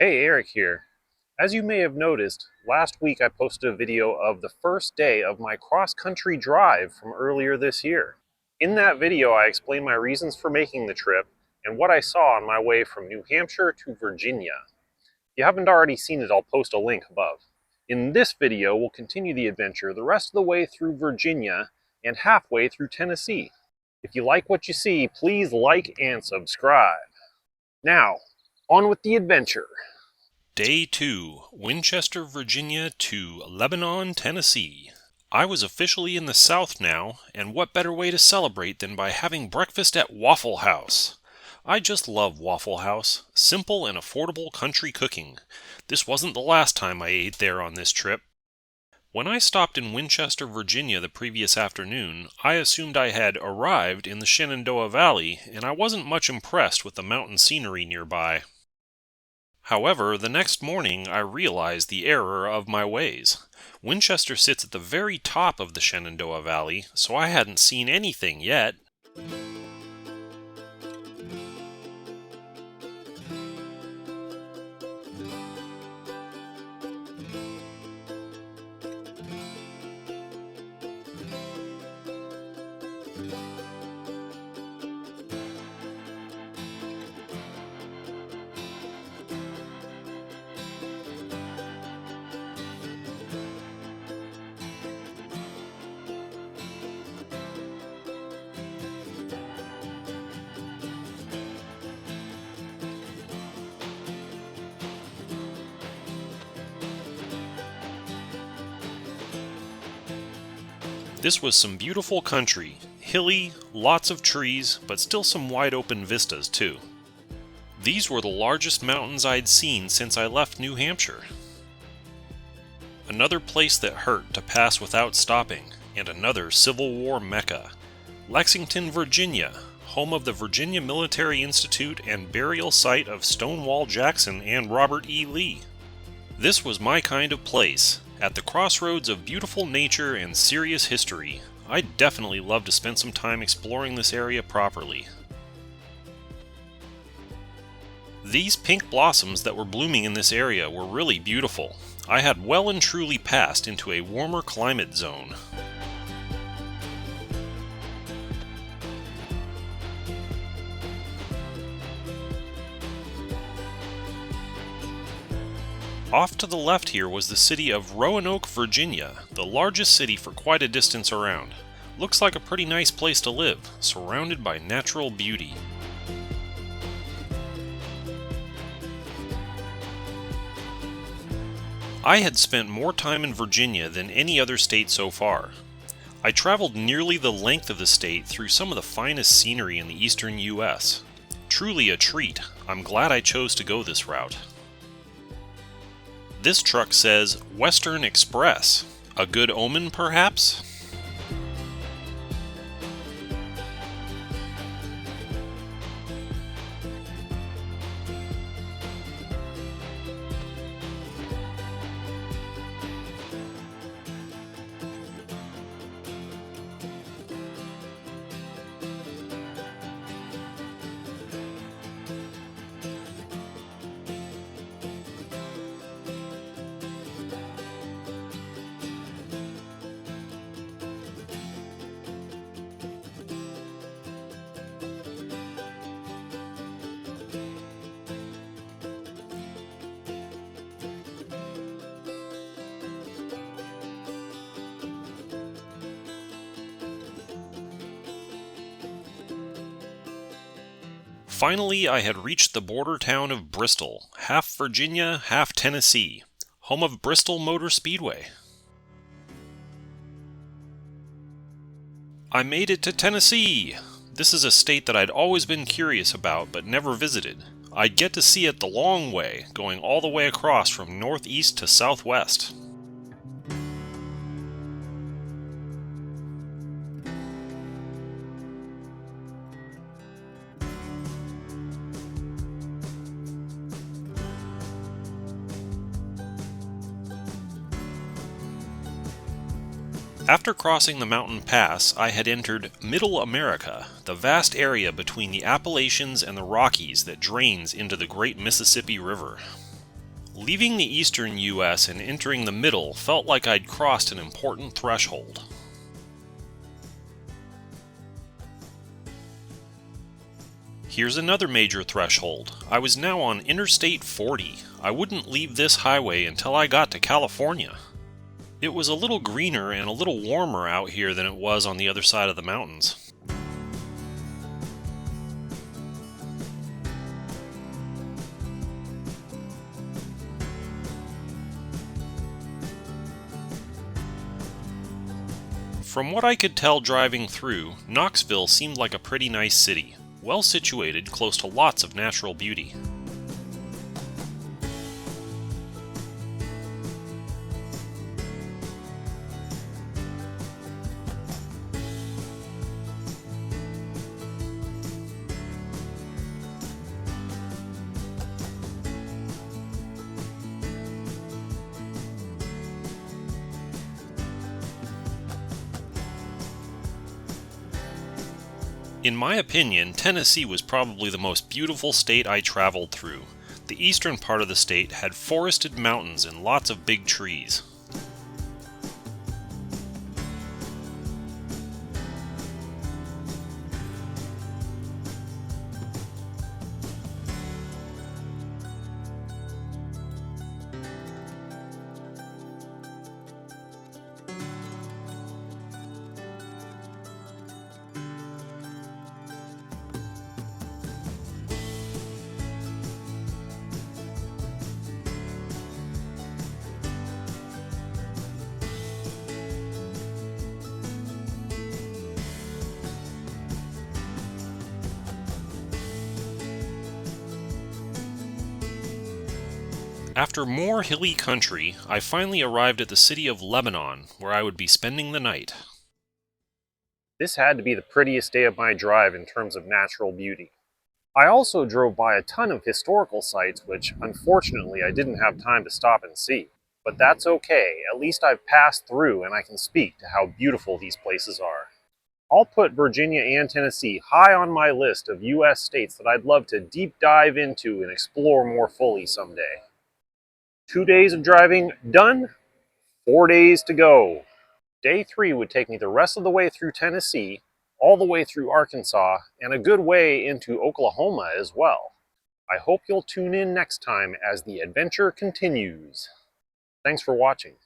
Hey, Eric here. As you may have noticed, last week I posted a video of the first day of my cross-country drive from earlier this year. In that video, I explained my reasons for making the trip and what I saw on my way from New Hampshire to Virginia. If you haven't already seen it, I'll post a link above. In this video, we'll continue the adventure the rest of the way through Virginia and halfway through Tennessee. If you like what you see, please like and subscribe. Now, on with the adventure. Day 2, Winchester, Virginia to Lebanon, Tennessee. I was officially in the South now, and what better way to celebrate than by having breakfast at Waffle House? I just love Waffle House. Simple and affordable country cooking. This wasn't the last time I ate there on this trip. When I stopped in Winchester, Virginia the previous afternoon, I assumed I had arrived in the Shenandoah Valley, and I wasn't much impressed with the mountain scenery nearby. However, the next morning I realized the error of my ways. Winchester sits at the very top of the Shenandoah Valley, so I hadn't seen anything yet. This was some beautiful country, hilly, lots of trees, but still some wide open vistas too. These were the largest mountains I'd seen since I left New Hampshire. Another place that hurt to pass without stopping, and another Civil War mecca. Lexington, Virginia, home of the Virginia Military Institute and burial site of Stonewall Jackson and Robert E. Lee. This was my kind of place. At the crossroads of beautiful nature and serious history, I'd definitely love to spend some time exploring this area properly. These pink blossoms that were blooming in this area were really beautiful. I had well and truly passed into a warmer climate zone. Off to the left here was the city of Roanoke, Virginia, the largest city for quite a distance around. Looks like a pretty nice place to live, surrounded by natural beauty. I had spent more time in Virginia than any other state so far. I traveled nearly the length of the state through some of the finest scenery in the eastern U.S. Truly a treat. I'm glad I chose to go this route. This truck says Western Express. A good omen, perhaps? Finally, I had reached the border town of Bristol, half Virginia, half Tennessee, home of Bristol Motor Speedway. I made it to Tennessee! This is a state that I'd always been curious about but never visited. I'd get to see it the long way, going all the way across from northeast to southwest. After crossing the mountain pass, I had entered Middle America, the vast area between the Appalachians and the Rockies that drains into the great Mississippi River. Leaving the eastern US and entering the middle felt like I'd crossed an important threshold. Here's another major threshold. I was now on Interstate 40. I wouldn't leave this highway until I got to California. It was a little greener and a little warmer out here than it was on the other side of the mountains. From what I could tell driving through, Knoxville seemed like a pretty nice city, well situated close to lots of natural beauty. In my opinion, Tennessee was probably the most beautiful state I traveled through. The eastern part of the state had forested mountains and lots of big trees. After more hilly country, I finally arrived at the city of Lebanon, where I would be spending the night. This had to be the prettiest day of my drive in terms of natural beauty. I also drove by a ton of historical sites which, unfortunately, I didn't have time to stop and see. But that's okay, at least I've passed through and I can speak to how beautiful these places are. I'll put Virginia and Tennessee high on my list of US states that I'd love to deep dive into and explore more fully someday. 2 days of driving done, 4 days to go. Day 3 would take me the rest of the way through Tennessee, all the way through Arkansas, and a good way into Oklahoma as well. I hope you'll tune in next time as the adventure continues. Thanks for watching.